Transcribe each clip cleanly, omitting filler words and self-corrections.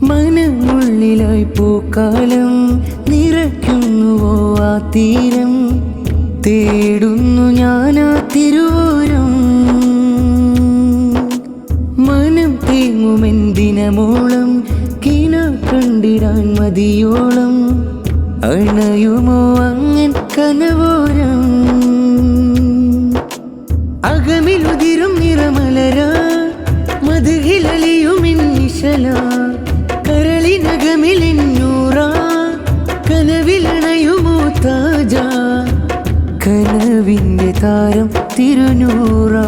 മനമുള്ളിലായി പൂക്കാലം നിറയ്ക്കുന്നുവോ ആ തീരം, തേടുന്നു ഞാനാ തിരുവോരം. മനം തേങ്ങുമെന്തിനമോളം കിന കണ്ടിടാൻ മതിയോളം, അണയുമോ അങ്ങൻ കനവോരം. അകമിലുതിരും നിറമലരാ മധുഹിലലിയുമിന്നിശല, കരളിനകമിലിന്നൂറാ കനവിലണയുമോ താജ. കനവിൻ്റെ താരം തിരുനൂറാ,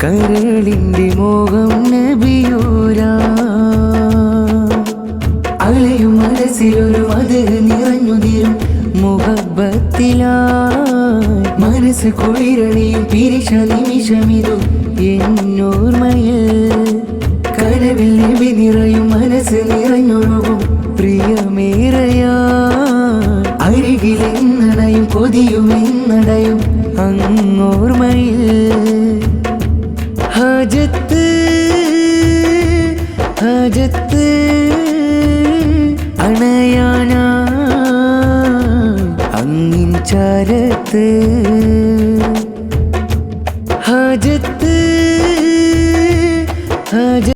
കരളിൻ്റെ മോഹം നബിയൂരാ. അലയും മനസ്സിലൊരു മധു നിറഞ്ഞുതിരും മുഹബത്തിലായി, മനസ്സ് കുളിരണിയും പിരിശ നിമിഷമിതു എന്നോർമ്മയിൽ. കനവിൽ നബി നിറയും മനസ്സ് നിറഞ്ഞൊഴുകും പ്രിയമേറയാ, അരികിലെന്നടയും കൊതിയുമെന്നടയും അങ്ങോർമ്മയിൽ. ഹാജത്ത് ഹാജത്ത് അണയാനാ അങ്ങിൻ ചാരത്ത്. ഹാജത്ത്